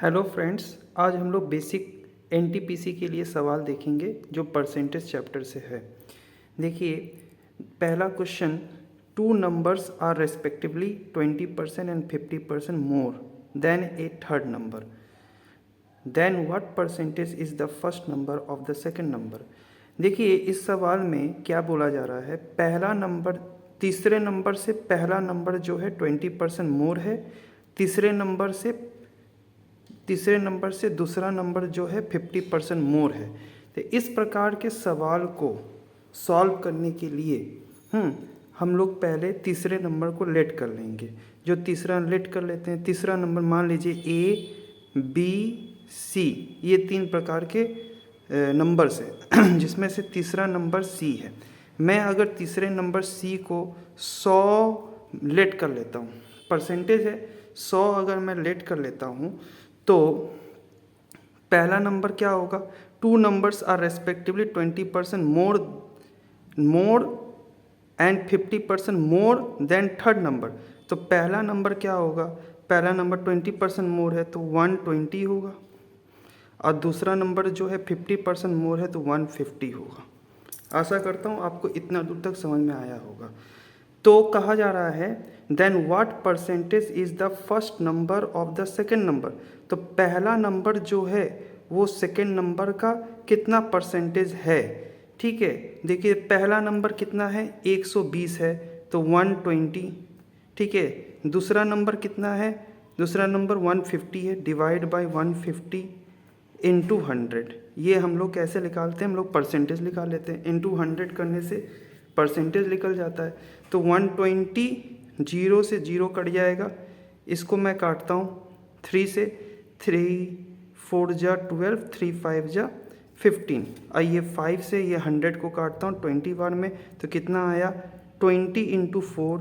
Hello friends, आज हम लोग बेसिक एनटीपीसी के लिए सवाल देखेंगे जो परसेंटेज चैप्टर से है। देखिए, पहला question, two numbers are respectively 20% and 50% more than a third number, then what percentage is the first number of the second number. देखिए, इस सवाल में क्या बोला जा रहा है, पहला नंबर तीसरे नंबर से पहला नंबर जो है 20% मोर है, तीसरे नंबर से दूसरा नंबर जो है 50% मोर है। तो इस प्रकार के सवाल को सॉल्व करने के लिए हम लोग पहले तीसरे नंबर को लेट कर लेंगे। जो तीसरा लेट कर लेते हैं, तीसरा नंबर मान लीजिए ए बी सी, ये तीन प्रकार के नंबर्स है जिसमें से तीसरा नंबर सी है। मैं अगर तीसरे नंबर सी को 100 लेट कर लेता हूँ, परसेंटेज है 100, अगर मैं लेट कर लेता हूँ तो पहला नंबर क्या होगा, two numbers are respectively 20% more and 50% more than third number. तो पहला नंबर क्या होगा, पहला नंबर 20% मोर है तो 120 होगा, और दूसरा नंबर जो है 50% मोर है तो 150 होगा। आशा करता हूँ आपको इतना दूर तक समझ में आया होगा। तो कहा जा रहा है then what percentage is the first number of the second number. तो पहला नंबर जो है वो सेकेंड नंबर का कितना परसेंटेज है। ठीक है, देखिए पहला नंबर कितना है, 120 है तो 120। ठीक है, दूसरा नंबर कितना है, दूसरा नंबर 150 है, डिवाइड बाय 150 इंटू 100। ये हम लोग कैसे निकालते हैं, हम लोग परसेंटेज निकाल लेते हैं। इंटू 100 करने से परसेंटेज निकल जाता है। तो 120, 0 से 0 कट जाएगा, इसको मैं काटता हूँ 3 से, 3 4 जा 12, 3 5 जा 15। और ये 5 से ये 100 को काटता हूँ 20 बार में, तो कितना आया, 20 इंटू 4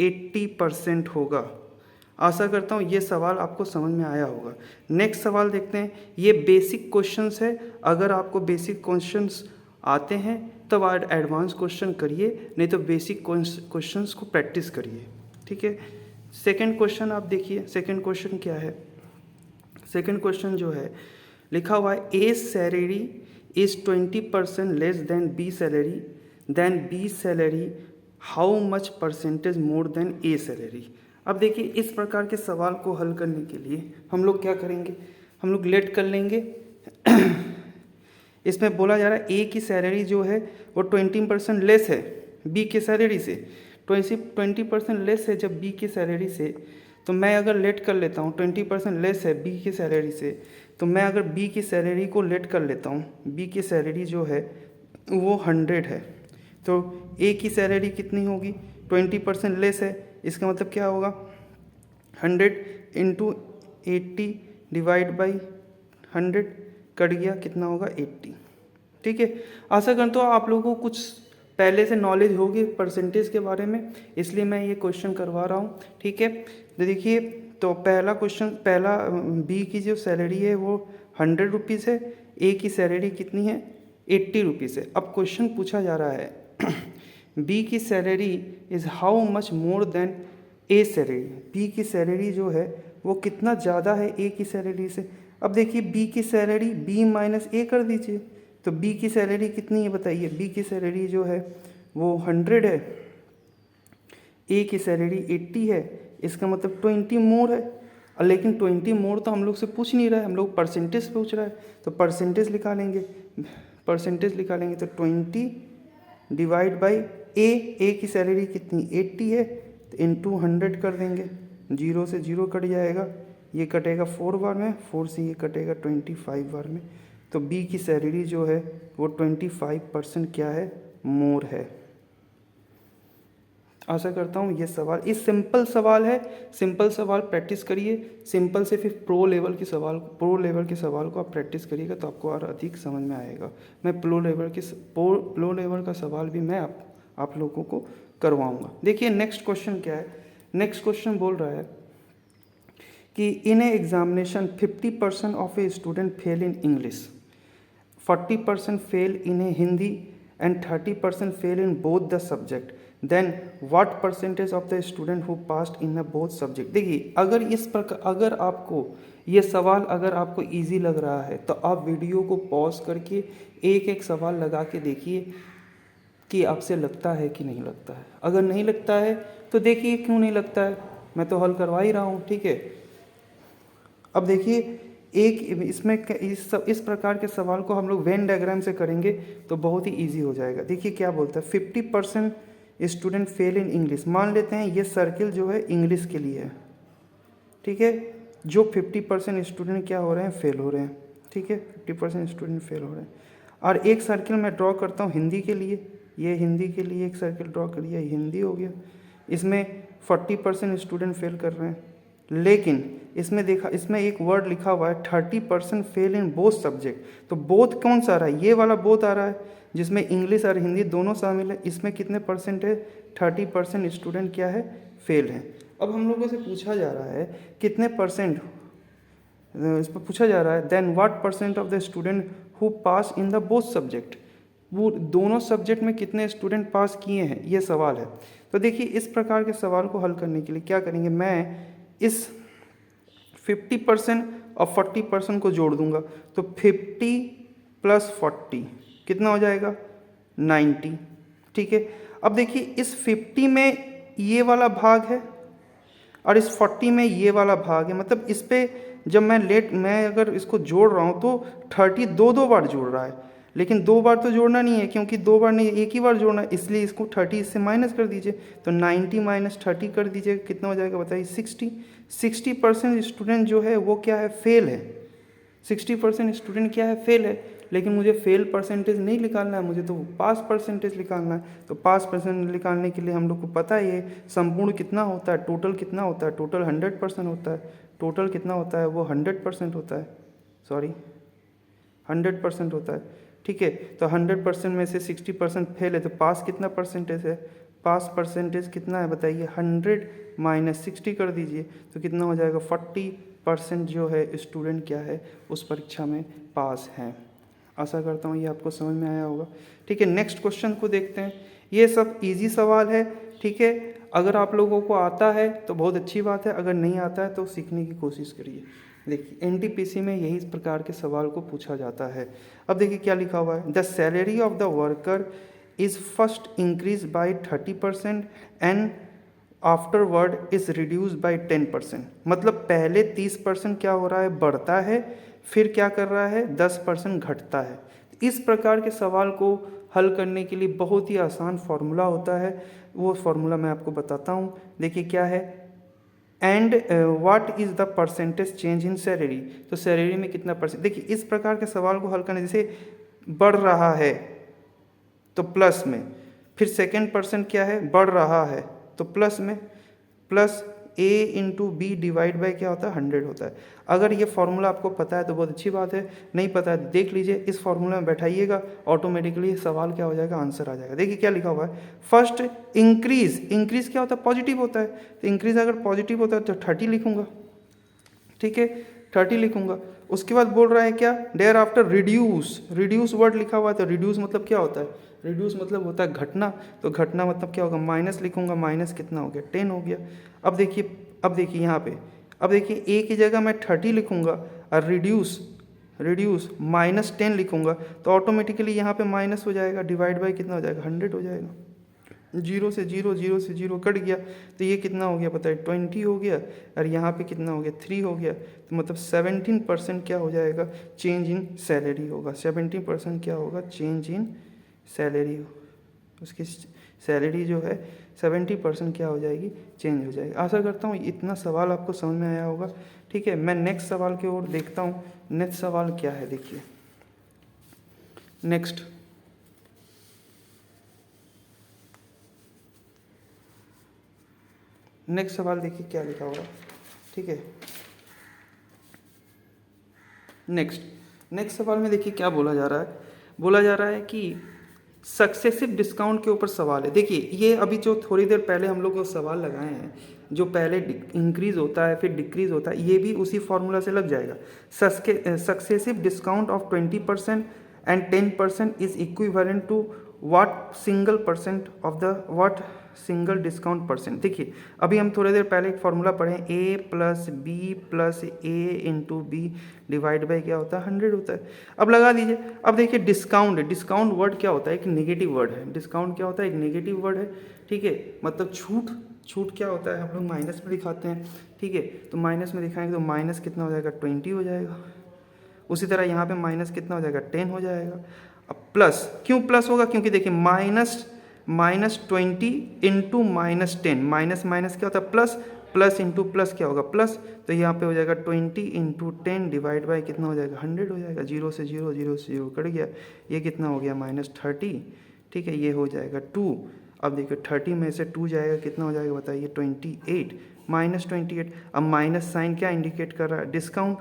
80% होगा। आशा करता हूँ ये सवाल आपको समझ में आया होगा। नेक्स्ट सवाल देखते हैं। ये बेसिक क्वेश्चंस है, अगर आपको बेसिक क्वेश्चंस आते हैं तब आप एडवांस क्वेश्चन करिए, नहीं तो बेसिक क्वेश्चंस को प्रैक्टिस करिए। ठीक है, सेकंड क्वेश्चन आप देखिए। सेकंड क्वेश्चन क्या है, सेकंड क्वेश्चन जो है लिखा हुआ है A salary is 20% less than B salary, than B salary how much percentage more than A salary. अब देखिए, इस प्रकार के सवाल को हल करने के लिए हम लोग क्या करेंगे, हम लोग लेट कर लेंगे इसमें बोला जा रहा है ए की सैलरी जो है वो 20% लेस है बी की सैलरी से। 20% लेस है जब बी की सैलरी से, तो मैं अगर लेट कर लेता हूँ 20% लेस है बी की सैलरी से, तो मैं अगर बी की सैलरी को लेट कर लेता हूँ, बी की सैलरी जो है वो 100 है, तो ए की सैलरी कितनी होगी, 20% लेस है, इसका मतलब क्या होगा 100 इंटू 80 डिवाइड बाई 100, कट गया, कितना होगा 80। ठीक है, आशा करता हूँ आप लोगों को कुछ पहले से नॉलेज होगी परसेंटेज के बारे में, इसलिए मैं ये क्वेश्चन करवा रहा हूँ। ठीक है, तो देखिए, तो पहला क्वेश्चन, पहला बी की जो सैलरी है वो 100 रुपीज़ है, ए की सैलरी कितनी है 80 रुपीज़ है। अब क्वेश्चन पूछा जा रहा है बी की salary is how much more than A salary, B की सैलरी जो है वो कितना ज़्यादा है ए की सैलरी से। अब देखिए बी की सैलरी, बी माइनस ए कर दीजिए, तो बी की सैलरी कितनी है बताइए, बी की सैलरी जो है वो 100 है, ए की सैलरी 80 है, इसका मतलब 20 मोर है। और लेकिन 20 मोर तो हम लोग से पूछ नहीं रहा है, हम लोग परसेंटेज पूछ रहा है, तो परसेंटेज निकालेंगे, परसेंटेज निकालेंगे तो 20 डिवाइड बाई ए की सैलरी कितनी 80 है, तो इंटू 100 कर देंगे, 0 से 0 कट जाएगा, ये कटेगा 4 बार में, 4 से ये कटेगा 25 बार में, तो बी की सैलरी जो है वो 25% क्या है, मोर है। आशा करता हूँ ये सवाल, इस सिंपल सवाल है, सिंपल सवाल प्रैक्टिस करिए, सिंपल से फिर प्रो लेवल के सवाल को आप प्रैक्टिस करिएगा तो आपको और अधिक समझ में आएगा। मैं प्रो लेवल का सवाल भी मैं आप लोगों को करवाऊँगा। देखिए नेक्स्ट क्वेश्चन क्या है, नेक्स्ट क्वेश्चन बोल रहा है कि in a examination 50% of a student fail in English, 40% fail in a Hindi and 30% fail in both the subject, then what percentage of the student who passed in both subject. देखिए अगर इस प्रकार अगर आपको ये सवाल अगर आपको इजी लग रहा है तो आप वीडियो को पॉज करके एक एक सवाल लगा के देखिए कि आपसे लगता है कि नहीं लगता है। अगर नहीं लगता है तो देखिए क्यों नहीं लगता है, मैं तो हल करवा ही रहा हूँ, ठीक है। अब देखिए एक इसमें इस प्रकार के सवाल को हम लोग वेन डायग्राम से करेंगे तो बहुत ही इजी हो जाएगा। देखिए क्या बोलता है, 50% स्टूडेंट फेल इन इंग्लिश। मान लेते हैं ये सर्किल जो है इंग्लिश के लिए है, ठीक है। जो 50% स्टूडेंट क्या हो रहे हैं, फेल हो रहे हैं, ठीक है। 50% स्टूडेंट फेल हो रहे हैं। और एक सर्किल मैं ड्रॉ करता हूँ हिंदी के लिए, ये हिंदी के लिए एक सर्किल ड्रॉ कर लिया, हिंदी हो गया। इसमें 40% स्टूडेंट फेल कर रहे हैं, लेकिन इसमें देखा, इसमें एक वर्ड लिखा हुआ है 30% फेल इन बोथ सब्जेक्ट। तो बोथ कौन सा आ रहा है, ये वाला बोथ आ रहा है जिसमें इंग्लिश और हिंदी दोनों शामिल है। इसमें कितने परसेंट है, 30% स्टूडेंट क्या है, फेल हैं। अब हम लोगों से पूछा जा रहा है कितने परसेंट, इस पर पूछा जा रहा है then what percent of the student who pass in the both subject. वो दोनों सब्जेक्ट में कितने स्टूडेंट पास किए हैं, ये सवाल है। तो देखिए इस प्रकार के सवाल को हल करने के लिए क्या करेंगे, मैं इस 50% और 40% को जोड़ दूंगा तो 50 + 40 कितना हो जाएगा, 90, ठीक है। अब देखिए इस 50 में ये वाला भाग है और इस 40 में ये वाला भाग है, मतलब इस पे जब मैं अगर इसको जोड़ रहा हूँ तो 30 दो बार जोड़ रहा है, लेकिन 2 बार तो जोड़ना नहीं है क्योंकि 2 बार नहीं, एक ही बार जोड़ना है, इसलिए इसको 30 इससे माइनस कर दीजिए। तो 90 - 30 कर दीजिए, कितना हो जाएगा बताइए, 60। 60% स्टूडेंट जो है वो क्या है, फेल है। 60% स्टूडेंट क्या है, फेल है। लेकिन मुझे फेल परसेंटेज नहीं निकालना है, मुझे तो पास परसेंटेज निकालना है। तो पास परसेंटेज निकालने के लिए हम लोग को पता है ये संपूर्ण कितना होता है, टोटल कितना होता है, टोटल 100% होता है। टोटल कितना होता है, वो 100% होता है, सॉरी 100% होता है, ठीक है। तो 100% में से 60% फेल है, तो पास कितना परसेंटेज है, पास परसेंटेज कितना है बताइए, 100 - 60 कर दीजिए तो कितना हो जाएगा, 40% जो है स्टूडेंट क्या है उस परीक्षा में पास हैं। आशा करता हूँ ये आपको समझ में आया होगा, ठीक है। नेक्स्ट क्वेश्चन को देखते हैं। ये सब इजी सवाल है, ठीक है। अगर आप लोगों को आता है तो बहुत अच्छी बात है, अगर नहीं आता है तो सीखने की कोशिश करिए। देखिए एनटीपीसी में यही इस प्रकार के सवाल को पूछा जाता है। अब देखिए क्या लिखा हुआ है, the salary of the worker is first increase by 30% and afterward is reduce by 10%। मतलब पहले 30% क्या हो रहा है, बढ़ता है, फिर क्या कर रहा है, 10% घटता है। इस प्रकार के सवाल को हल करने के लिए बहुत ही आसान फार्मूला होता है, वो फार्मूला मैं आपको बताता हूँ। देखिए क्या है, and what is the percentage change in salary. तो सैलरी में कितना परसेंट, देखिए इस प्रकार के सवाल को हल करने, जैसे बढ़ रहा है तो प्लस में, फिर सेकेंड परसेंट क्या है, बढ़ रहा है तो प्लस में, plus a × b divide by क्या होता है, 100 होता है। अगर ये फार्मूला आपको पता है तो बहुत अच्छी बात है, नहीं पता है देख लीजिए, इस फार्मूला में बैठाइएगा, ऑटोमेटिकली सवाल क्या हो जाएगा, आंसर आ जाएगा। देखिए क्या लिखा हुआ है, फर्स्ट इंक्रीज, इंक्रीज क्या होता है, पॉजिटिव होता है। तो इंक्रीज अगर पॉजिटिव होता है तो 30 लिखूंगा, ठीक है, 30 लिखूंगा। उसके बाद बोल रहा है क्या, thereafter reduce, reduce word लिखा हुआ है, तो रिड्यूस मतलब क्या होता है, रिड्यूस मतलब होता है घटना। तो घटना मतलब क्या होगा, माइनस लिखूंगा, माइनस कितना हो गया, 10 हो गया। अब देखिए यहाँ पे, अब देखिए ए की जगह मैं 30 लिखूंगा और रिड्यूस -10 लिखूंगा, तो ऑटोमेटिकली यहाँ पे माइनस हो जाएगा, डिवाइड बाई कितना हो जाएगा, 100 हो जाएगा। 0 से 0 कट गया, तो ये कितना हो गया बताइए, 20 हो गया, और यहाँ पे कितना हो गया, 3 हो गया। तो मतलब 17% क्या हो जाएगा, चेंज इन सैलरी होगा। 17% क्या होगा, चेंज इन सैलरी, उसकी सैलरी जो है 70% क्या हो जाएगी, चेंज हो जाएगी। आशा करता हूँ इतना सवाल आपको समझ में आया होगा, ठीक है। मैं नेक्स्ट सवाल की ओर देखता हूँ, नेक्स्ट सवाल क्या है, देखिए नेक्स्ट सवाल देखिए क्या लिखा हुआ है, ठीक है। नेक्स्ट सवाल में देखिए क्या बोला जा रहा है कि सक्सेसिव डिस्काउंट के ऊपर सवाल है। देखिए ये अभी जो थोड़ी देर पहले हम लोग सवाल लगाए हैं, जो पहले इंक्रीज होता है फिर डिक्रीज होता है, ये भी उसी फॉर्मूला से लग जाएगा। Successive discount of 20% and 10% is equivalent to what single percent of the what single discount percent. देखिए अभी हम थोड़ी देर पहले एक फॉर्मूला पढ़े, A plus B plus A into B divide by क्या होता है 100 होता है। अब लगा दीजिए। अब देखिए डिस्काउंट, डिस्काउंट वर्ड क्या होता है, एक नेगेटिव वर्ड है। डिस्काउंट क्या होता है, एक नेगेटिव वर्ड है, ठीक है। मतलब छूट, छूट क्या होता है हम लोग माइनस में दिखाते हैं, ठीक है। तो माइनस में दिखाएंगे तो माइनस कितना हो जाएगा 20 हो जाएगा। उसी तरह यहाँ पे माइनस कितना हो जाएगा 10 हो जाएगा। अब प्लस, क्यों प्लस होगा, क्योंकि देखिए -20 इंटू -10, माइनस माइनस क्या होता है प्लस, प्लस इंटू प्लस क्या होगा प्लस। तो यहाँ पे हो जाएगा 20 इंटू 10 डिवाइड बाई कितना हो जाएगा 100 हो जाएगा। 0 से 0, 0 से 0 कट गया, ये कितना हो गया -30, ठीक है। ये हो जाएगा 2। अब देखिए 30 में से 2 जाएगा कितना हो जाएगा बताइए 28, -28। अब माइनस साइन क्या इंडिकेट कर रहा है, डिस्काउंट,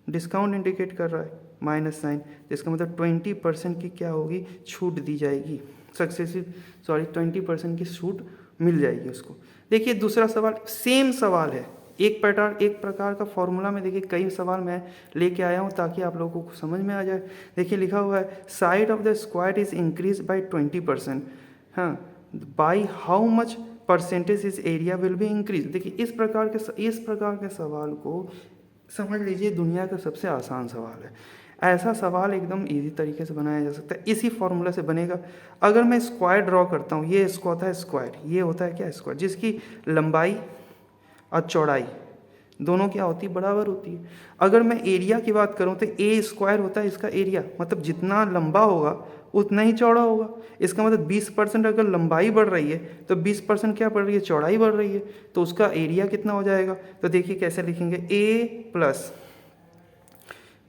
डिस्काउंट इंडिकेट कर रहा है माइनस साइन। तो इसका मतलब 20% की क्या होगी, छूट दी जाएगी, सक्सेसिव 20% की छूट मिल जाएगी उसको। देखिए दूसरा सवाल, सेम सवाल है, एक प्रकार का फॉर्मूला में देखिए कई सवाल मैं लेके आया हूँ ताकि आप लोगों को समझ में आ जाए। देखिए लिखा हुआ है side of the square is increase by 20%, हाँ, by how much percentage is area will be increase. देखिए इस प्रकार के सवाल को समझ लीजिए दुनिया का सबसे आसान सवाल है। ऐसा सवाल एकदम इजी तरीके से बनाया जा सकता है, इसी फॉर्मूला से बनेगा। अगर मैं स्क्वायर ड्रॉ करता हूँ, ये इसको होता है स्क्वायर, ये होता है क्या स्क्वायर, जिसकी लंबाई और चौड़ाई दोनों क्या होती है बराबर होती है। अगर मैं एरिया की बात करूँ तो ए स्क्वायर होता है इसका एरिया, मतलब जितना लंबा होगा उतना ही चौड़ा होगा। इसका मतलब 20% अगर लंबाई बढ़ रही है तो 20% क्या बढ़ रही है, चौड़ाई बढ़ रही है, तो उसका एरिया कितना हो जाएगा। तो देखिए कैसे लिखेंगे, A plus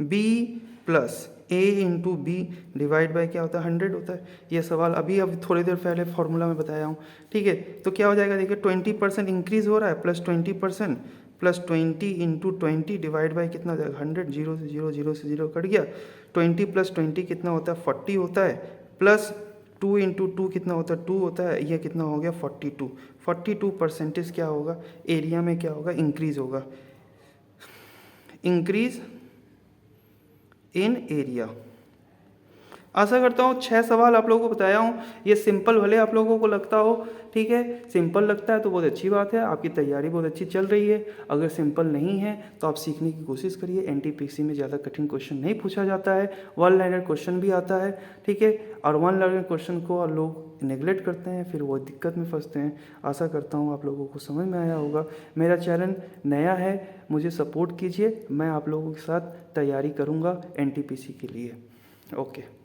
B plus A into B divide by क्या होता है 100 होता है। ये सवाल अभी थोड़ी देर पहले फॉर्मूला में बताया हूँ, ठीक है। तो क्या हो जाएगा देखिए 20% इंक्रीज हो रहा है, plus 20% plus 20 into 20 divide by कितना हो जाएगा 100, 0 से 0, 0 से 0 कट गया। 20 प्लस 20 कितना होता है 40 होता है, प्लस 2 इंटू 2 कितना होता है 2 होता है, ये कितना हो गया 42% क्या होगा एरिया में क्या होगा इंक्रीज होगा, इंक्रीज इन एरिया। आशा करता हूँ 6 सवाल आप लोगों को बताया हूँ, ये सिंपल भले आप लोगों को लगता हो, ठीक है। सिंपल लगता है तो बहुत अच्छी बात है, आपकी तैयारी बहुत अच्छी चल रही है। अगर सिंपल नहीं है तो आप सीखने की कोशिश करिए। एनटीपीसी में ज़्यादा कठिन क्वेश्चन नहीं पूछा जाता है, वन लाइनर क्वेश्चन भी आता है, ठीक है। और वन लाइनर क्वेश्चन को लोग नेगलेक्ट करते हैं, फिर वो दिक्कत में फंसते हैं। आशा करता हूँ आप लोगों को समझ में आया होगा। मेरा चैनल नया है, मुझे सपोर्ट कीजिए, मैं आप लोगों के साथ तैयारी करूँगा एनटीपीसी के लिए। ओके।